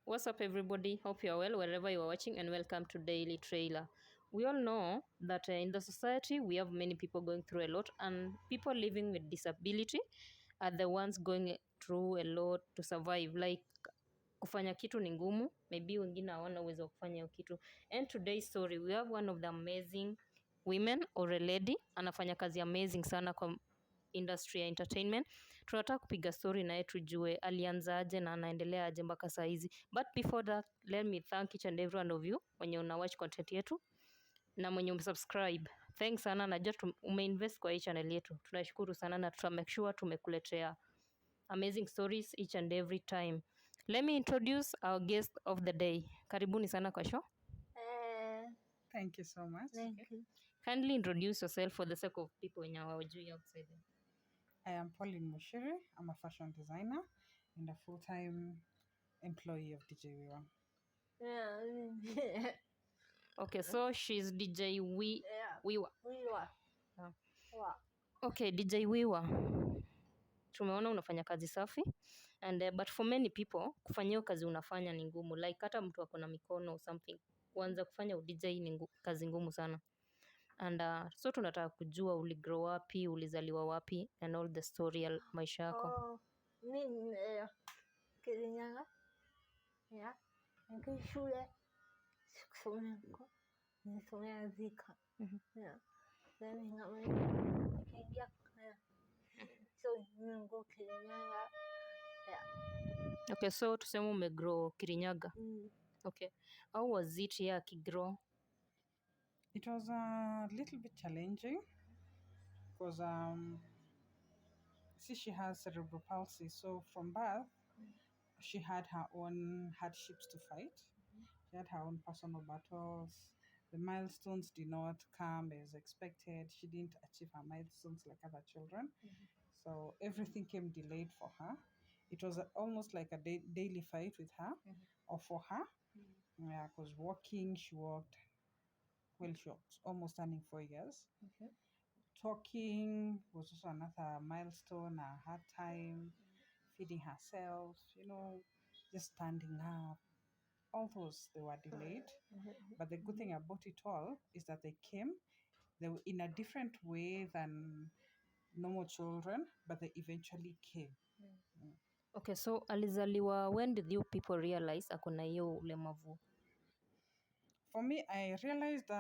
What's up, everybody? Hope you are well wherever you are watching, and welcome to Daily Trailer. We all know that in the society we have many people going through a lot, and people living with disability are the ones going through a lot to survive. Like kufanya kitu ni ngumu, maybe wengine hawana uwezo wa kufanya hiyo kitu. And today's story, we have one of the amazing women or a lady anafanya kazi amazing sana kwa industry ya entertainment. Tunataka kupiga story naye tujue alianzaje na anaendelea aje mpaka saa hizi. But before that, let me thank each and every one of you wenye una watch content yetu na mwenye umesubscribe. Thanks sana, najua umeinvest kwa hii channel yetu. Tunashukuru sana na tuta make sure tumekuletea amazing stories each and every time. Let me introduce our guest of the day. Karibuni sana kwa show. Thank you so much. Thank you. Kindly introduce yourself for the sake of people wenye hawajui outside there. I am Pauline Mushiri. I'm a fashion designer and a full-time employee of DJ WIWA. Yeah. Okay, so she's DJ WIWA. WIWA. Yeah. Wow. Okay, DJ WIWA. Tumeona unafanya kazi safi and but for many people kufanya hiyo kazi unafanya ni ngumu, like hata mtu ako na mikono or something kuanza kufanya DJ ni kazi ngumu sana. And so tunataka kujua uligrow wapi, ulizaliwa wapi and all the story ya maisha yako. Mimi Kenya. Yeah. Niko shule sikusomea huko. Nisomea Zika. Yeah. Then nikaingia so niko Kenya. Yeah. Okay, so tuseme umegrow Kirinyaga. Okay. How was it here Kigrow? It was a little bit challenging because see, she has cerebral palsy, so from birth she had her own hardships to fight. She had her own personal battles. The milestones did not come as expected. She didn't achieve her milestones like other children. So everything came delayed for her. It was almost like a daily fight with her or for her. Yeah, because walking, she walked, well, she was almost turning 4 years. Okay. Talking was also another milestone, a hard time, feeding herself, just standing up. All those, they were delayed. But the good thing about it all is that they were in a different way than normal children, but they eventually came. Okay, so alizaliwa, when did you people realize akona hiyo ulemavu? For me, I realized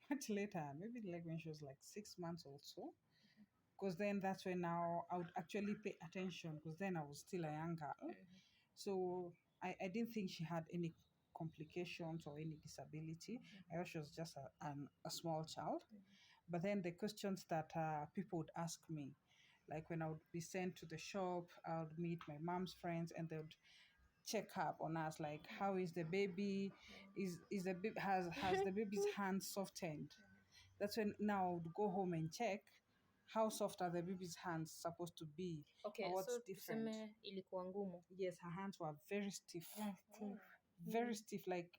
much later, maybe like when she was like 6 months or so, because then that's when now I would actually pay attention, because then I was still a young girl. So I didn't think she had any complications or any disability. I thought she was just a small child. But then the questions that people would ask me, like when I would be sent to the shop, I would meet my mom's friends and they would check up on us, like how is the baby, is the baby has the baby's hand softened. That's when now I would go home and check how soft are the baby's hands supposed to be. Okay, or what's so different. tuseme ilikuwa ngumu. Yes, her hands were very stiff. Stiff. Very stiff, like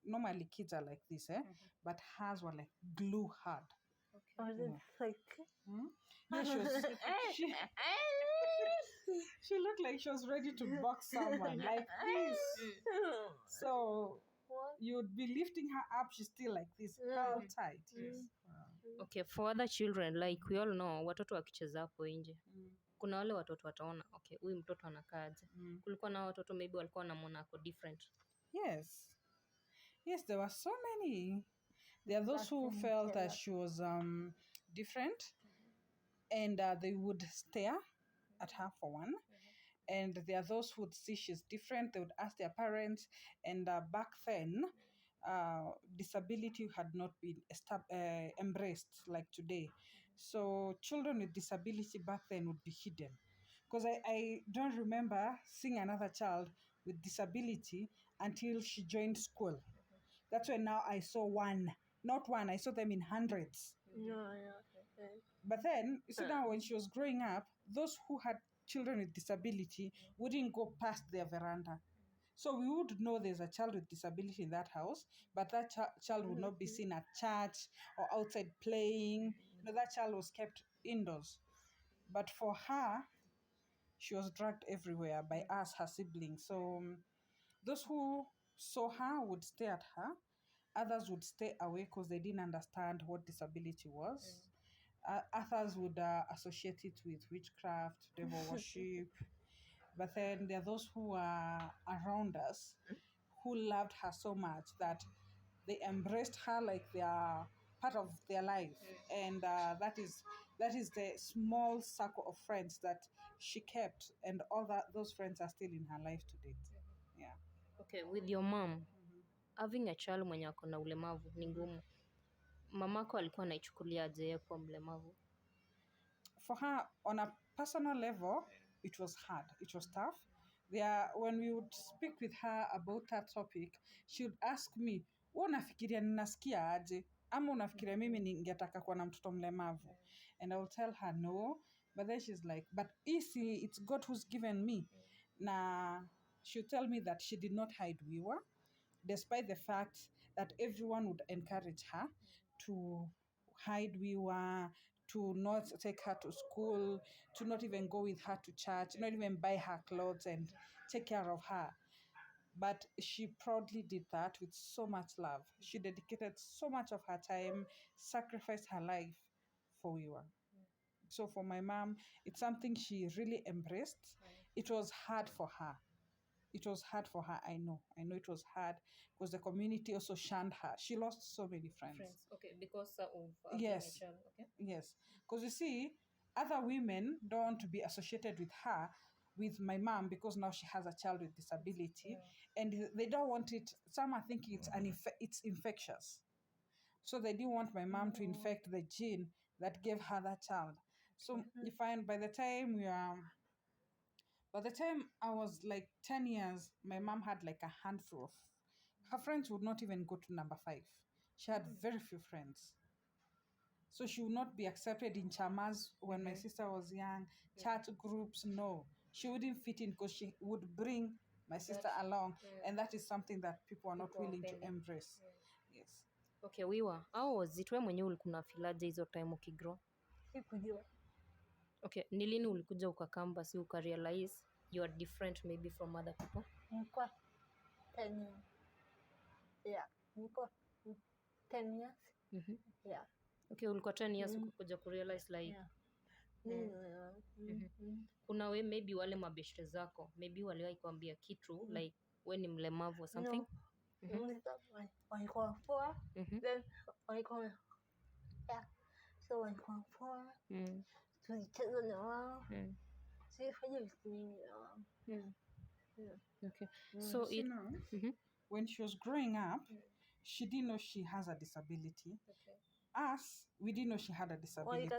normally kids are like this, but hers were like glue hard. Or the like. Yeah, she looked like she was ready to box someone like this. So What? you'd be lifting her up, she's still like this, held tight. Yes. Okay, for other children, like we all know, watoto wakicheza hapo nje. Kuna wale watoto wataona, okay, huyu mtoto anakaaje. Kulikuwa na watoto maybe walikuwa wanamwona ako different. Yes, there were so many. There are those who felt that she was different, and they would stare at her for one. And there are those who would see she's different. They would ask their parents. And back then, disability had not been embraced like today. So children with disability back then would be hidden. Because I don't remember seeing another child with disability until she joined school. That's when now I saw one. Not one, I saw them in hundreds. Yeah. But then, you see now when she was growing up, those who had children with disability wouldn't go past their veranda. So we would know there's a child with disability in that house, but that child would not be seen at church or outside playing. That child was kept indoors. But for her, she was dragged everywhere by us, her siblings. So those who saw her would stare at her. Others would stay away because they didn't understand what disability was. Others would associate it with witchcraft, devil worship. But then there are those who are around us who loved her so much that they embraced her like they are part of their life. And that is the small circle of friends that she kept, and those friends are still in her life to date. Yeah. Okay, with your mom, having a child mwenye ako na ulemavu ni ngumu. Mamako alikuwa anaichukuliaje kwa mlemavu? For her, on a personal level, it was hard. It was tough. When we would speak with her about that topic, she would ask me, unafikiria ninasikia aje? Ama unafikiria mimi ningetaka kuwa na mtoto mlemavu? And I will tell her no. But then she's like, but it's God who's given me. Na she'll tell me that she did not hide WIWA, despite the fact that everyone would encourage her to hide WIWA, to not take her to school, to not even go with her to church, not even buy her clothes and take care of her. But she proudly did that with so much love. She dedicated so much of her time, sacrificed her life for WIWA. So for my mom, it's something she really embraced. It was hard for her. It was hard for her, I know it was hard because the community also shunned her. She lost so many friends. Okay, because of Yes. child, okay? Yes, because you see, other women don't want to be associated with her, with my mom, because now she has a child with disability, and they don't want it. Some are thinking it's infectious, so they didn't want my mom to infect the gene that gave her that child. So you find by the time I was like 10 years, my mom had like a handful of her friends would not even go to number 5. She had very few friends. So she would not be accepted in chamas when my sister was young, chat groups, no. She wouldn't fit in because she would bring my sister along, and that is something that people are not willing to embrace. Yes. Okay, WIWA, how was it? Wewe mwenyewe ulikuwa unafilaje hizo time ukigrow? Sikujua. Okay, ni lini ulikuja ukakamba ukarealize you are different maybe from other people? Nilikuwa 10 years. Yeah, nilikuwa 10 years. Yeah. Okay, ulikuwa 10 years ukakuja kurealize like kuna we maybe wale mabeshte zako maybe waliwahi kuambia kitu like we ni mlemavu or something? Walikuwa poa, then walikuwa so walikuwa poa, tulicheza na wao, tulifanya vitu vingi na wao. Okay, so it when she was growing up, she didn't know she has a disability. Okay. Us, we didn't know she had a disability.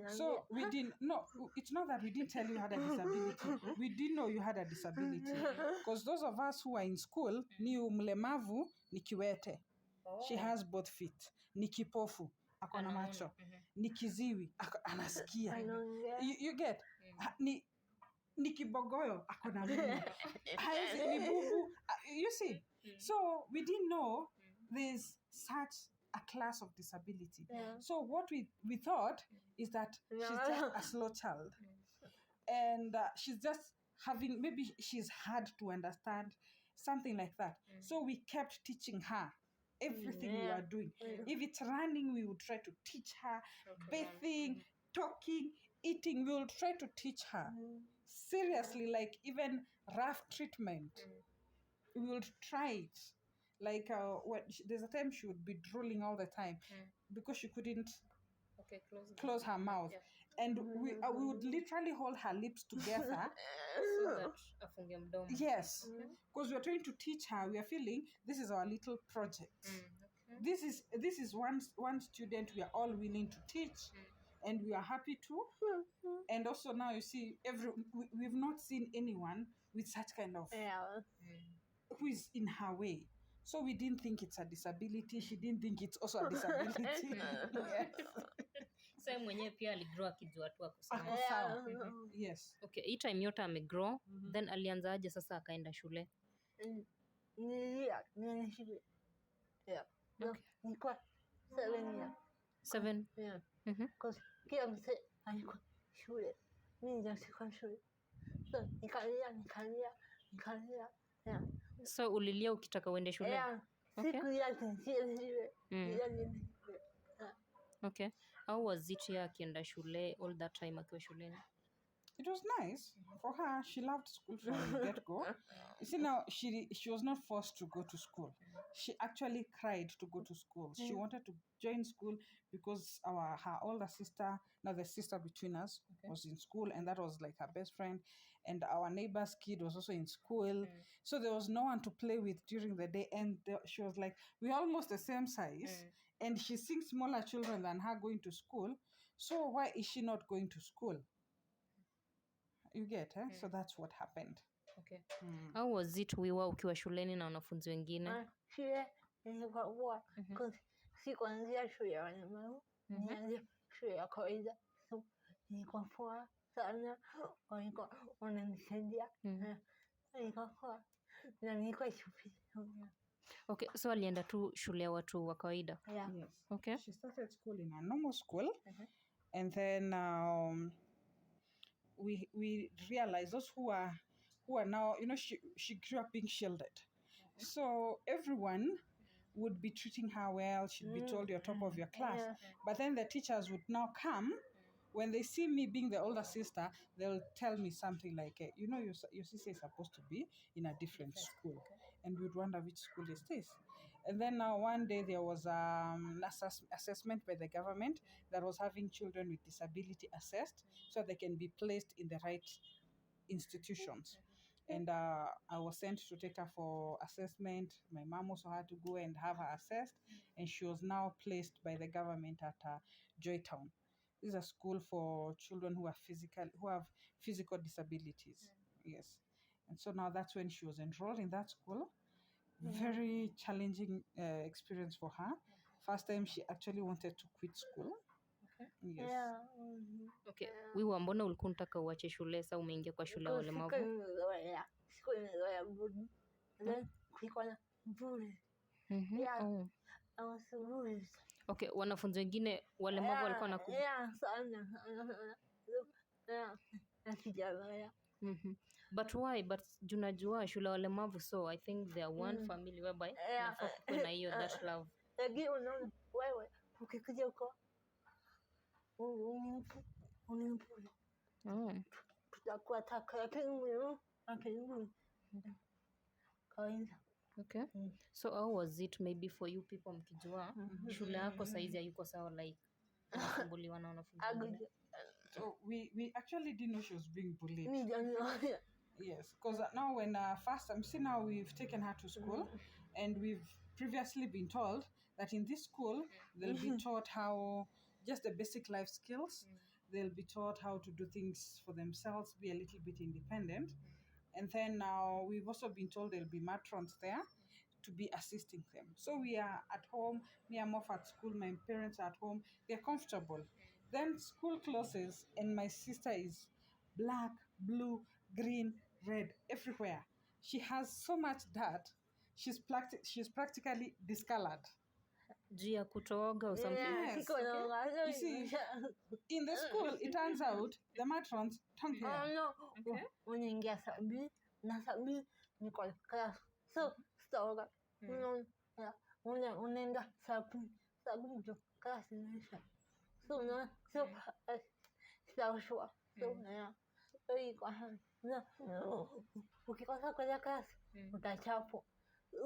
So we didn't, no, it's not that we didn't tell you had a disability. We didn't know you had a disability. Because those of us who are in school knew mlemavu ni kiwete. She has both feet. Ni kipofu, akona macho. Ni kiziwi, anasikia. You get? Ni kibogoyo, akona mimi. Ni bubu. You see? So we didn't know there's such a class of disability. So what we thought is that she's just a slow child. And she's just maybe she's hard to understand, something like that. So we kept teaching her everything we were doing. If it's running, we would try to teach her. Bathing, talking, eating, we will try to teach her. Seriously, like even rough treatment, we will try it. Like there's a time she would be drooling all the time because she couldn't close her mouth. And we would literally hold her lips together. So that afunge mdomo. Yes, because we are trying to teach her. We are feeling this is our little project. This is one student we are all willing to teach, and we are happy to. And also now you see, we've not seen anyone with such kind of who is in her way. So we didn't think it's a disability. She didn't think it's also a disability. Yes. So mwenyewe pia aligrow akijua tu ako sawa. Yes. Okay, hii time yote amegrow, then alianza aje sasa akaenda shule? Nilia, yeah. No, nilikuwa 7 years. 7. Yeah. Because kila mse alikuwa shule. Mimi ndio sikuwa shule. So nikalia. Yeah. So ulilia ukitaka uende shule? Yeah. Siku yake shule. Okay. How was it here akienda shule all that time akiwa shuleni? It was nice for her. She loved school from the get-go. You see, now she was not forced to go to school. She actually cried to go to school. She wanted to join school because her older sister, now the sister between us, was in school, and that was like her best friend. And our neighbor's kid was also in school. So there was no one to play with during the day. And she was like, we're almost the same size. And she's seeing smaller children than her going to school. So why is she not going to school? You get, eh? So that's what happened. Okay. How was it WIWA ukiwa shuleni na wanafunzi wengine? Shule ilikuwa poa. Si kuanzia shule ya walemavu, nianzia shule ya kawaida. So ilikuwa poa sana. Walikuwa wananisaidia. Ilikuwa poa. Na nilikuwa shule. Okay, so alienda tu shule ya watu wa kawaida? Yeah. Yes. Okay. She started school in a normal school. And then we realized those who are now, you know, she grew up being shielded. So everyone would be treating her well. She'd be told you're top of your class. But then the teachers would now come. When they see me being the older sister, they'll tell me something like, you know, your sister is supposed to be in a different school. And we'd wonder which school is this. And then now one day there was an assessment by the government that was having children with disability assessed so they can be placed in the right institutions. And I was sent to take her for assessment. My mom also had to go and have her assessed. And she was now placed by the government at Joytown. This is a school for children who have physical disabilities. Yes. And so now that's when she was enrolled in that school. Very challenging experience for her. First time she actually wanted to quit school. Yes. Yeah. Okay. WIWA, mbona ulikuwa unataka uache shule sasa umeingia kwa shule ya walemavu? Siku nimezoea bullying. Then kulikuwa na bullying. Yeah. I was bullied. Okay, wanafunzi wengine walemavu walikuwa na Yeah, sana. Yeah. Sijazoea. But why? But junajua shule walemavu, so I think they are one family whereby nafaa kukuwe na hiyo that love. Lakini unaona wewe ukikuja huko unimpuli. Tutakuwa taka lakini wewe kawaida. Okay. So how was it maybe for you people mkijua shule yako saizi hayuko sawa, like unasumbuliwa na wanafunzi wengine? So we actually didn't know she was being bullied. Me don't know. Yes, because now when first time, see now we've taken her to school, and we've previously been told that in this school they'll be taught how just the basic life skills. They'll be taught how to do things for themselves, be a little bit independent. And then now we've also been told there'll be matrons there to be assisting them. So we are at home, me I'm off at school, my parents are at home, they're comfortable. Then school closes and my sister is black, blue, green, red, everywhere. She has so much dirt, she's practically discolored. Jia kutooga or something. Yes, okay. You see, in the school, it turns out the matrons don't care. Oh no. Unaingia sabi na sabi niko class. So sitaoga. Unaenda sabi ndio class inaisha. So sitaoshwa. So kwa ukikosa kwenda class utachapwa.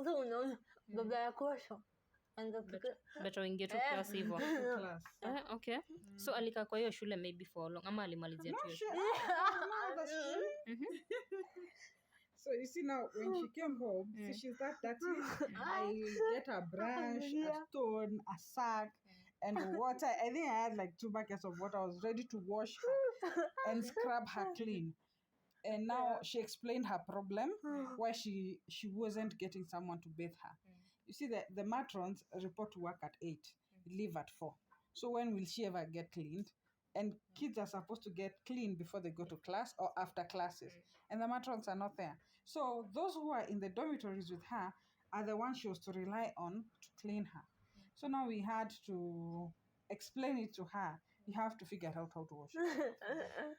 So unaona baba ya kosho. Better uingie tu class hivyo. Okay. So alikaa kwa hiyo shule maybe for how long ama alimalizia tu hiyo? So you see now when she came home, see she's that dirty. I get a brush, a stone, a sack, and water. I think I had like 2 buckets of water. I was ready to wash her and scrub her clean. And now she explained her problem, why she wasn't getting someone to bathe her. You see, the matrons report to work at 8, leave at 4. So when will she ever get cleaned and kids are supposed to get clean before they go to class or after classes, and the matrons are not there. So those who are in the dormitories with her are the ones she was to rely on to clean her. So now we had to explain it to her. You have to figure out how to wash yourself.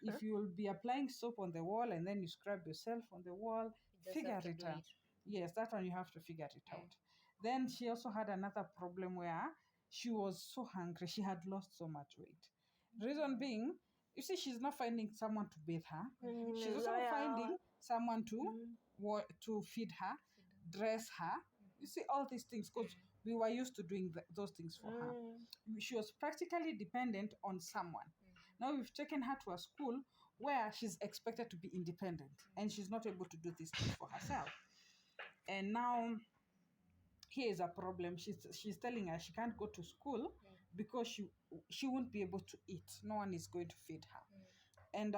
If you will be applying soap on the wall and then you scrub yourself on the wall, figure it out. Yes, that one you have to figure it out. Then she also had another problem where she was so hungry. She had lost so much weight. Reason being, you see, she's not finding someone to bathe her. She's also not finding someone to feed her, dress her. You see, all these things, because we were used to doing those things for her. She was practically dependent on someone. Now we've taken her to a school where she's expected to be independent, and she's not able to do these things for herself. And now here is a problem. She's telling her she can't go to school because she won't be able to eat. No one is going to feed her. And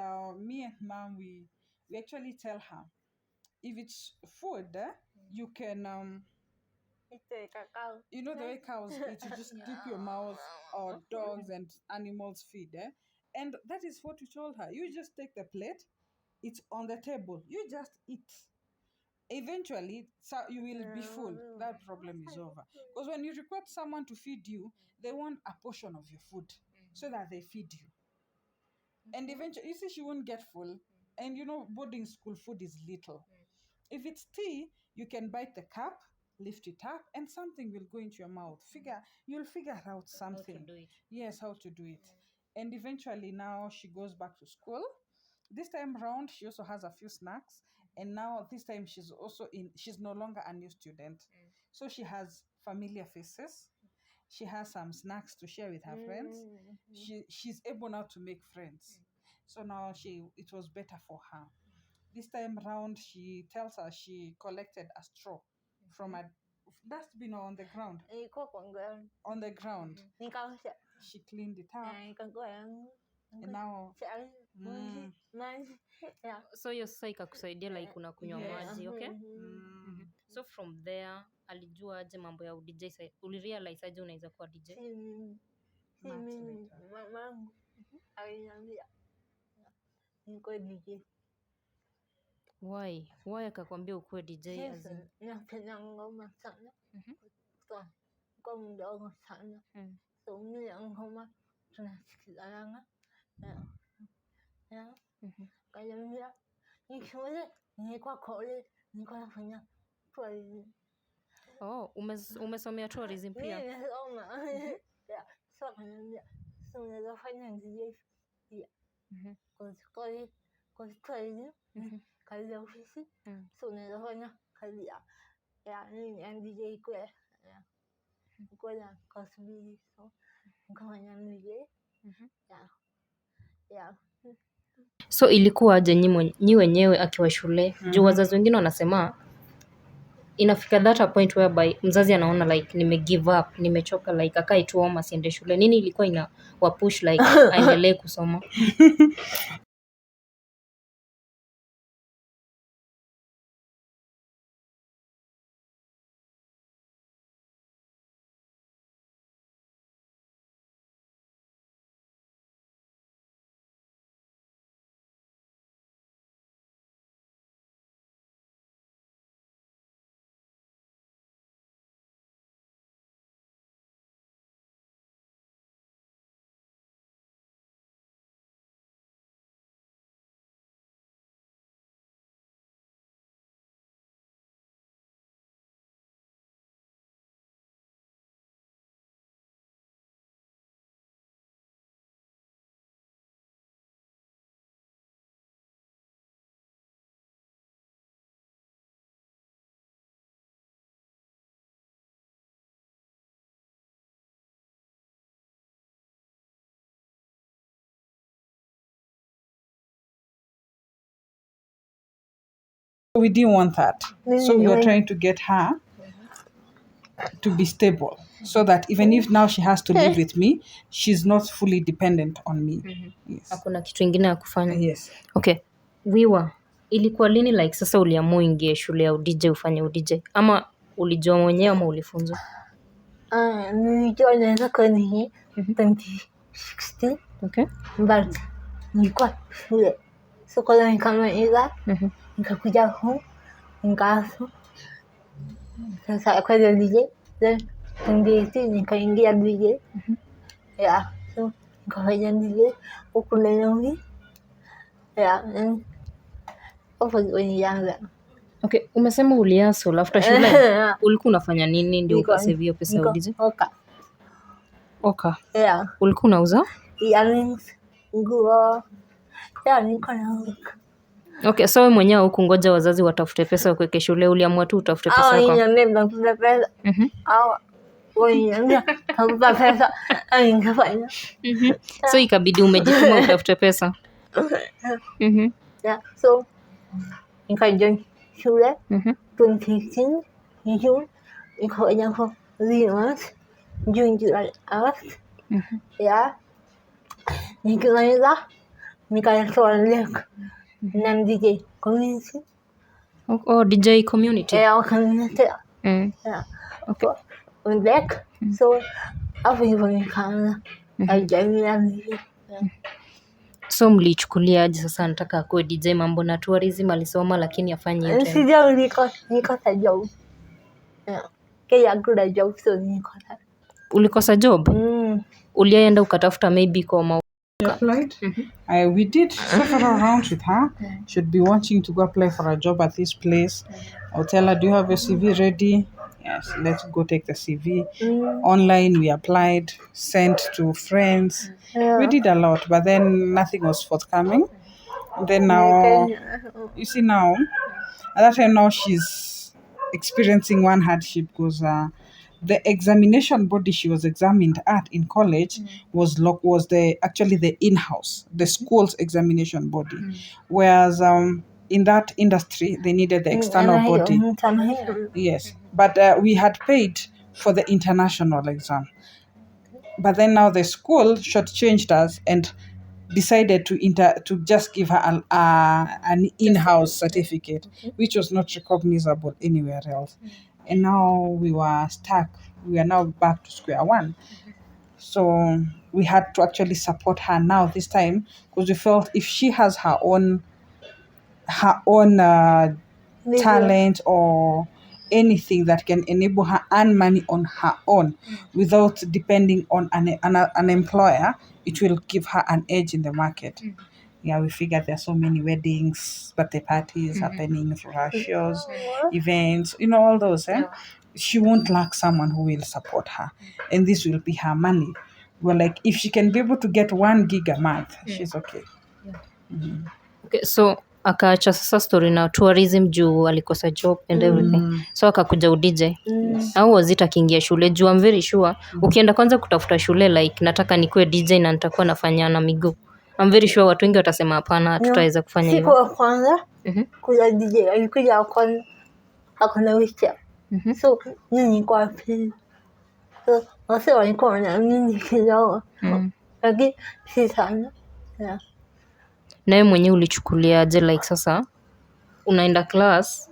me and mom, we actually tell her, if it's food, you can you know the way cows eat, you just dip your mouth, or dogs and animals feed, and that is what we told her. You just take the plate, it's on the table, you just eat. Eventually, so you will be full. That problem is over. Because when you request someone to feed you, they want a portion of your food so that they feed you. And eventually, you see, she won't get full. And you know, boarding school food is little. If it's tea, you can bite the cup, lift it up, and something will go into your mouth. You'll figure out something. How to do it. Yes, how to do it. And eventually now she goes back to school. This time round, she also has a few snacks. And now this time she's no longer a new student. So she has familiar faces. She has some snacks to share with her friends. She's able now to make friends. So now it was better for her. This time round, she tells us she collected a straw from a dustbin on the ground. On the ground. She cleaned it up. And now so hiyo sasa ikakusaidia like unakunywa maji, okay? So from there alijua aje mambo ya DJ? Ulirealize aje unaweza kuwa DJ? Mamangu aliniambia niko DJ. Why akakwambia ukuwe DJ? Napenda ngoma sana. Kwa mdogo sana. So mimi ngoma tunasikilana. Kaniambia shule nilikuwa college, nilikuwa nafanya tourism. Umesomea tourism pia? Nimesoma. So kaniambia unaweza fanya DJ pia. Kwa tourism kazi ya ofisi. So unaweza fanya kazi ya DJ kwe. Kwa kasubiri. So nikafanya DJ. So ilikuwa aje nyi wenyewe akiwa shule? Juu wazazi wengine wanasema inafika that point whereby mzazi anaona like nime give up, nimechoka, like akae tu home asiende shule. Nini ilikuwa ina wapush like aendelee kusoma? we didn't want that. So we were trying to get her to be stable, so that even if now she has to live with me, she's not fully dependent on me. Yes. Hakuna kitu kingine ya kufanya. Yes. Okay. Wiwa, ilikuwa lini like sasa uliamua ingie shule ya DJ ufanye DJ? Ama ulijua mwenyewe ama ulifunzwa? Nilijua naweza kuwa ni 2016. Okay. But nilikuwa shule. So kwanza nikamaliza, nikakuja home, nikaafu. Sasa kwa hiyo DJ, then 2018 nikaingia DJ. Yeah, so nikafanya DJ huku Nairobi. Yeah, and hapo ndio nilianza. Okay, umesema uliaso after shule. Ulikuwa unafanya nini ndio ukasave hiyo pesa ya DJ? Oka. Yeah. Ulikuwa unauza? Earrings, nguo. Yeah, niko nauza. Okay, so wewe mwenyewe hukungoja wazazi watafute pesa kuweke shule, uliamua tu utafute pesa yako. Niambia pesa. Tafuta pesa. So ikabidi umejituma utafute pesa. Yeah, so nikajoin shule 2015 June, nikafanya for 3 months, June, July, August. Yeah, nikimaliza nikatoa link na DJ community. Oh, DJ community. Yeah, community. Yeah. Okay. On deck. So hapo hivyo nikaanza ajamii. So mlichukuliaje sasa nataka akuwe DJ mambo na tourism alisoma lakini afanye hiyo tena? Sijao nikosa job. Yeah. Kaya kuna job so nikosa. Ulikosa job? Ulienda ukatafuta maybe kwa applied. We did several rounds with her. Should be wanting to go apply for a job at this place. I'll tell her, do you have a CV ready? Yes, let's go take the CV. Online, we applied, sent to friends. Yeah. We did a lot, but then nothing was forthcoming. Then now, you see now, at that time now she's experiencing one hardship because the examination body she was examined at in college was actually the in-house, the school's examination body. Whereas in that industry, they needed the external body. Yes, but we had paid for the international exam. But then now the school shortchanged us and decided to just give her an in-house certificate, which was not recognizable anywhere else. And now we were stuck. We are now back to square one. So we had to actually support her now this time because we felt if she has her own talent or anything that can enable her earn money on her own without depending on an employer, it will give her an edge in the market. Yeah, we figured there are so many weddings, birthday parties happening, flower shows, events, all those. She won't lack someone who will support her. And this will be her money. Well, like, if she can be able to get 1 gig a month, she's okay. Okay, so akaacha sasa story na tourism juu alikosa job and everything. So akakuja udj. Au was it akiingia shule juu I'm very sure ukienda kwanza kutafuta shule like nataka nikuwe DJ na nitakuwa nafanya na miguu. I'm very sure watu wengi watasema hapana tutaweza kufanya hivyo. Siku ya kwanza kuja DJ alikuja akona wheelchair. So nini kwa pili. So wase walikuwa na mimi kidogo. Lakini si sana. Yeah. Nawe mwenyewe ulichukuliaje like sasa unaenda class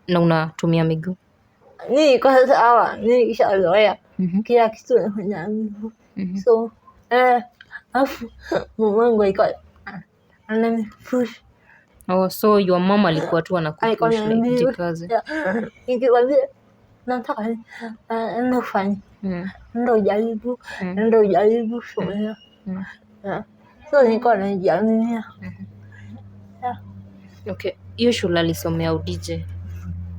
na unatumia miguu? Ni kwa sawa, ni kishazoea. Kila kitu nafanya miguu. So afu mamangu alikuwa ananipush. Oh, so your mom alikuwa tu anakupush like jikaze. Nikikwambia nataka ndo fanya. Ndo jaribu shule. So niko najiaminia. Okay, hiyo shule alisomea udj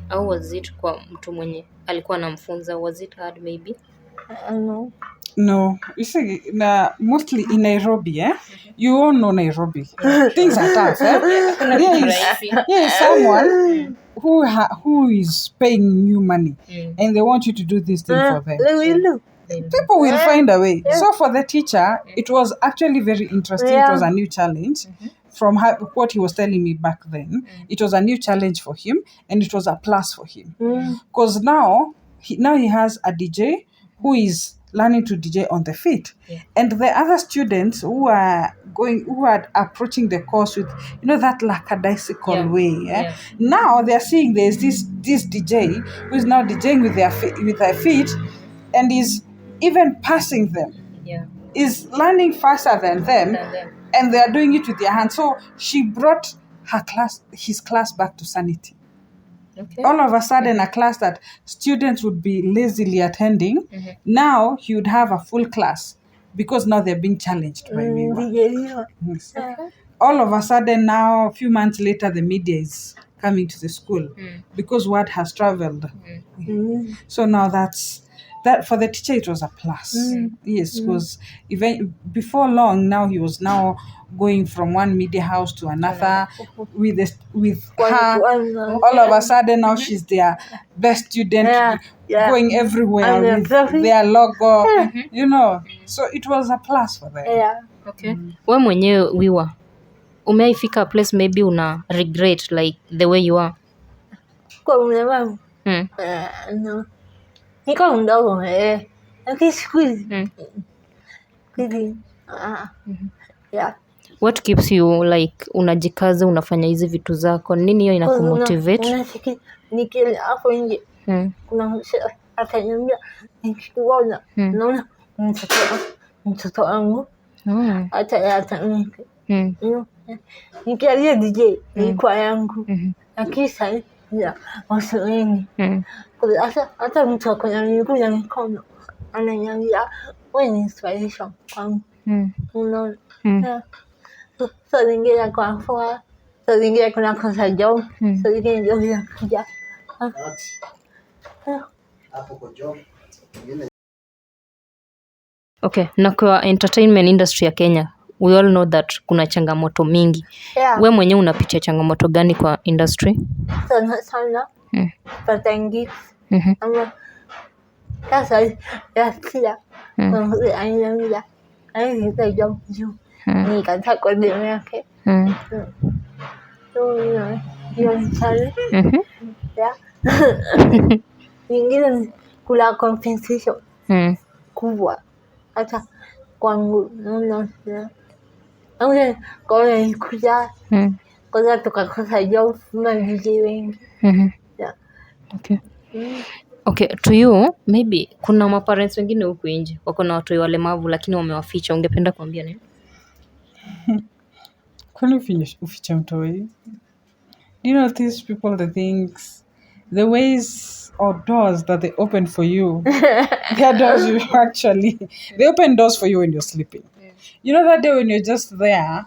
au was it kwa mtu mwenye alikuwa anamfunza? Was it hard maybe? No, you see, mostly in Nairobi, you all know Nairobi. Things are tough, Here is someone who is paying you money, and they want you to do this thing for them. People will find a way. So for the teacher, it was actually very interesting. It was a new challenge. From what he was telling me back then, it was a new challenge for him, and it was a plus for him. Because now he has a DJ who is learning to DJ on the feet. And the other students who are approaching the course with, that lackadaisical way. Now they are seeing there's this DJ who is now DJing with their feet and is even passing them. is learning faster than them, and they are doing it with their hands. So she brought his class back to sanity. Okay. All of a sudden, a class that students would be lazily attending, now he would have a full class because now they're being challenged by WIWA. Yes. Okay. All of a sudden now, a few months later, the media is coming to the school because word has traveled. So now that for the teacher it was a plus. Yes, because even before long now he was now going from one media house to another with her. All of a sudden now she's their best student, going everywhere with their logo, you know. So it was a plus for them. Okay. We mwenyewe WIWA, umeifika a place maybe una regret like the way you are? Kwa mlemavu no, niko mdogo lakini siku hizi yeah. What keeps you like unajikaza unafanya hizi vitu zako? Nini hiyo inakumotivate? Unafiki nikile hapo nje kuna mtu ataniambia nikikuona naona mtoto wangu hata nikialia DJ ilikuwa yangu lakini sasa watu wengi hata mtu akona miguu na mikono ananiambia wewe ni inspiration kwangu. Unaona? Saa zingine kwa fua, saa zingine kuna kosa job, saa zingine job inakuja. Okay, na kwa entertainment industry ya Kenya, we all know that kuna changamoto mingi. We mwenyewe unapitia changamoto gani kwa industry? Sana pata gigs ama sasa ya kila mambo aina aina job juu nikataka kwa demu yake so hiyo sana nyingine kula compensation kubwa hata kwangu naona kwa kuja kwa tukakosa job na DJ wengi. Okay. Okay, to you maybe kuna maparents wengine huku nje wako na watu walemavu lakini wamewaficha, ungependa kuambia nini? Kwani uficha mtoi? Do you know these people, the things, the ways or doors that they open for you? Their doors you actually, they open doors for you when you're sleeping. You know that day when you're just there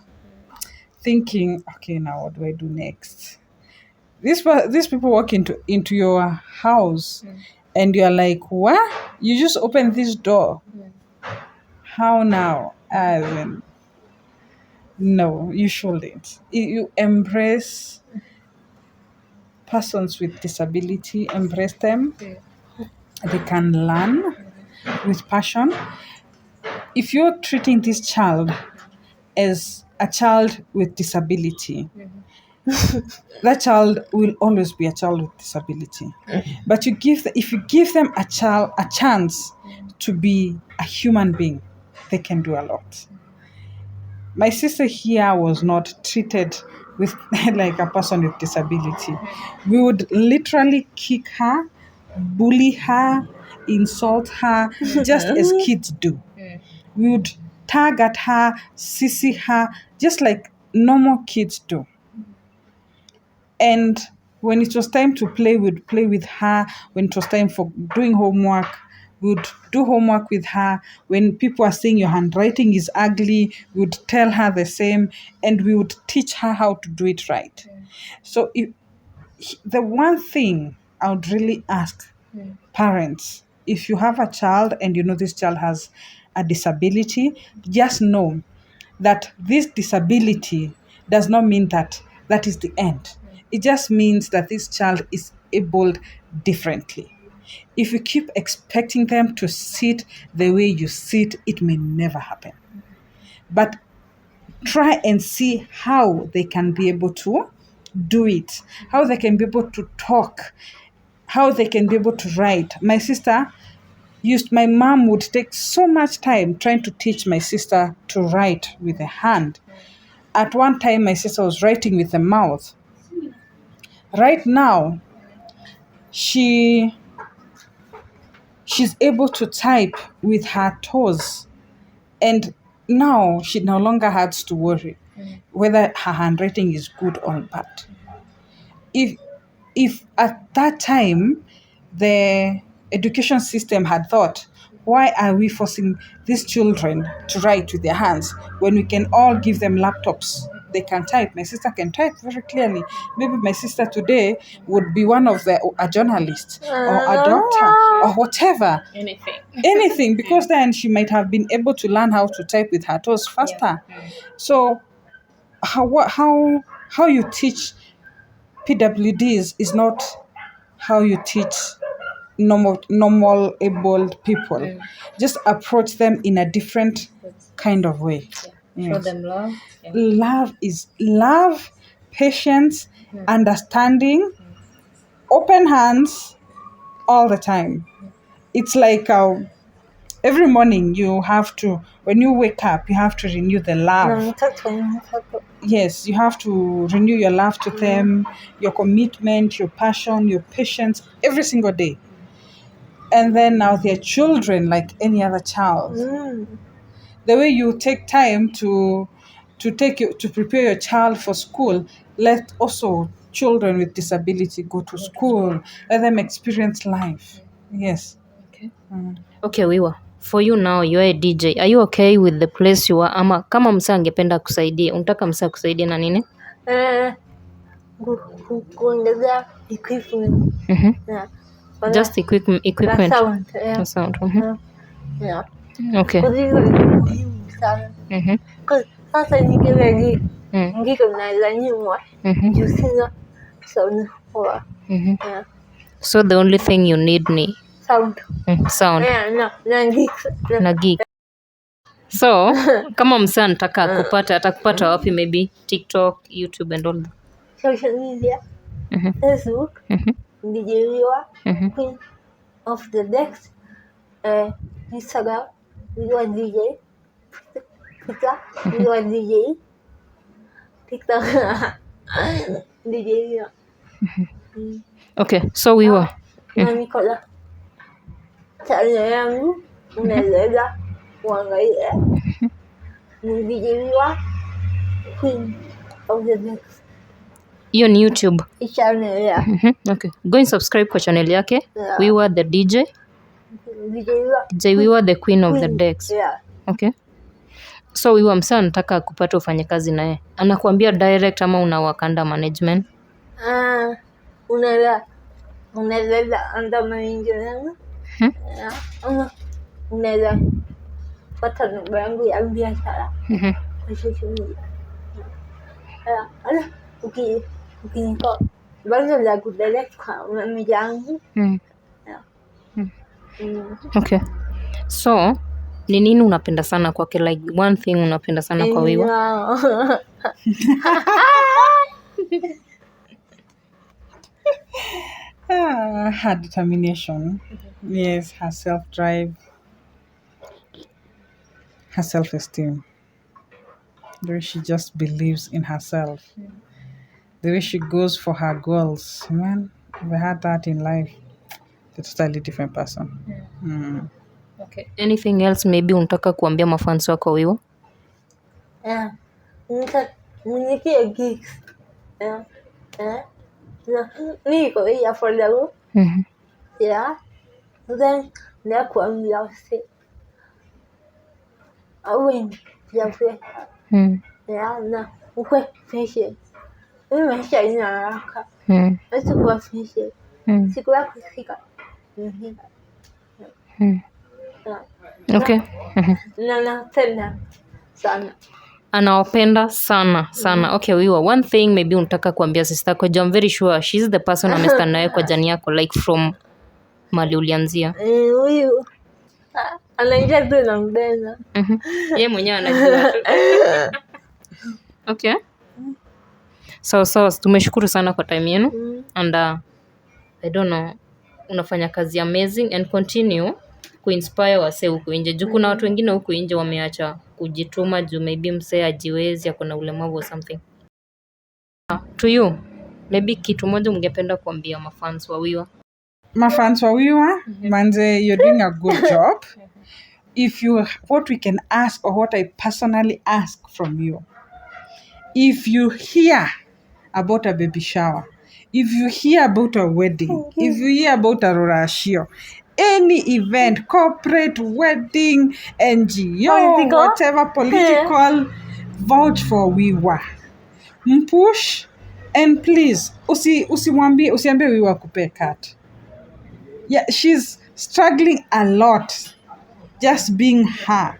thinking, okay, now what do I do next? These people walk into your house and you're like, what? You just opened this door. How now? No, you shouldn't. You embrace persons with disability, embrace them. They can learn with passion. If you're treating this child as a child with disability, that child will always be a child with disability. But if you give them a chance to be a human being, they can do a lot. My sister here was not treated with like a person with disability. We would literally kick her, bully her, insult her, just as kids do. We would tag at her, sissy her, just like normal kids do. And when it was time to play, we'd play with her. When it was time for doing homework, we'd do homework with her. When people are saying your handwriting is ugly, we would tell her the same, and we would teach her how to do it right. So the one thing I would really ask parents, if you have a child and you know this child has a disability, just know that this disability does not mean that is the end. It just means that this child is abled differently. If you keep expecting them to sit the way you sit, it may never happen. But try and see how they can be able to do it, how they can be able to talk, how they can be able to write. My mom would take so much time trying to teach my sister to write with the hand. At one time, my sister was writing with the mouth. Right now, she's able to type with her toes And now she no longer has to worry whether her handwriting is good or bad. If at that time the education system had thought, why are we forcing these children to write with their hands when we can all give them laptops? They can type. My sister can type very clearly. Maybe my sister today would be one of a journalist or a doctor or whatever. Anything, because then she might have been able to learn how to type with her toes faster. So how you teach PWDs is not how you teach normal abled people. Just approach them in a different kind of way. Show them love. Love, patience, understanding, open hands all the time. It's like every morning when you wake up, you have to renew the love. Yes, you have to renew your love to them, your commitment, your passion, your patience, every single day. And then now they're children like any other child. The way you take time to prepare your child for school, let also children with disability go to school, let them experience life. Yes. Okay, Wiwa. For you now, you are a DJ. Are you okay with the place you are? Ama kama msa angependa kusaidia, unataka msa kusaidia na nini? Kuongeza equipment. Just equipment. Sound. Yeah. Okay. Sasa nikiwa ngiko na nyuma. Using sound for. So the only thing you need ni sound. Sound. Na geek. So kama msa anataka atakupata wapi? Maybe TikTok, YouTube and all that. Social media. Facebook. DJ WIWA. Queen of the Decks. Instagram. WIWA DJ. Twitter. WIWA DJ. TikTok. DJ WIWA. Okay, so WIWA. Na Nicola. Channel yangu unaweza kuangalia ni DJ WIWA Queen of the Decks. Hiyo ni YouTube channel ya. Okay, go and subscribe kwa channel yake. WIWA the DJ. DJ WIWA the Queen of the Decks. Okay. So WIWA msa anataka kupata ufanye kazi naye, anakuambia direct ama unawakanda management? Unaweza anda management. Unaweza pata namba yangu ya biashara. Kwa social media. Ukiniko bado la kudirect kwa manager yangu. Okay. So ni nini unapenda sana kwake, like one thing unapenda sana kwa WIWA? Her determination. Yes, her self-drive, her self-esteem. The way she just believes in herself. The way she goes for her goals. Man, if I had that in life, it's a totally different person. Okay. Anything else maybe unataka kuambia mafans wako WIWA? Mnikie gigs. Niko ya affordable. Then na kuambia wase. Awen ya free. Na ukwe patient. Maisha ina haraka. Usikuwa patient. Siku yako ifika. Okay. Na napenda sana. Anawapenda sana. Okay, WIWA, one thing maybe unataka kuambia sister yako. I'm very sure she's the person amestand nawe kwa jani yako, like from mali ulianzia. Huyu anaita tu na mbena. Yeye mwenyewe anajua. Okay. So tumeshukuru sana kwa time yenu. And I don't know, unafanya kazi amazing and continue kuinspire wase huku nje. Juu kuna watu wengine huku nje wameacha kujituma juu maybe msee ajiwezi, akona ulemavu or something. To you, maybe kitu moja mngependa kuambia mafans wa WIWA? Mafans wa WIWA, manze, you're doing a good job. what we can ask, or what I personally ask from you, if you hear about a baby shower, if you hear about a wedding, if you hear about a rorashio, any event, corporate, wedding, NGO, Political? whatever, political, vouch for WIWA. Mpush, and please, usiambie WIWA kupe cut. Yeah, she's struggling a lot just being her.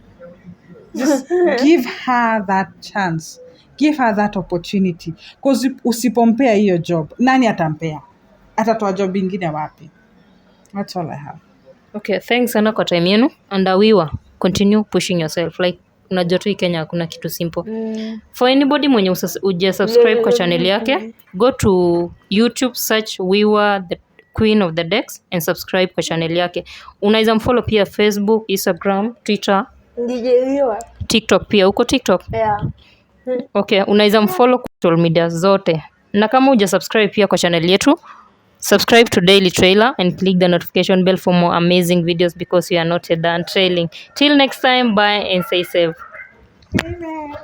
Just give her that chance. Give her that opportunity. Because usipompea hiyo job, nani atampea? Atatoa job ingine wapi? That's all I have. Okay, thanks sana kwa time yenu. And WIWA, continue pushing yourself. Like, unajua tu Kenya hakuna kitu simple. For anybody mwenye uja subscribe kwa channel yake, go to YouTube, search WIWA, the Queen of the Decks, and subscribe kwa channel yake. Unaweza mfollow pia Facebook, Instagram, Twitter, DJ WIWA. TikTok pia. Uko TikTok? Yeah. Okay, unaweza mfollow kwa social media zote. Na kama uja subscribe pia kwa channel yetu, subscribe to Daily Trailer and click the notification bell for more amazing videos, because we are not done trailing. Till next time, bye and stay safe. Amen.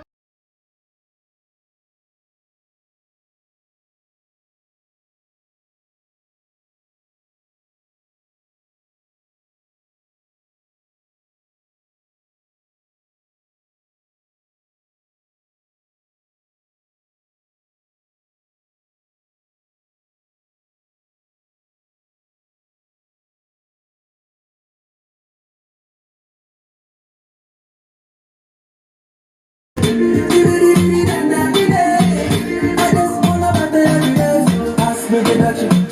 I just wanna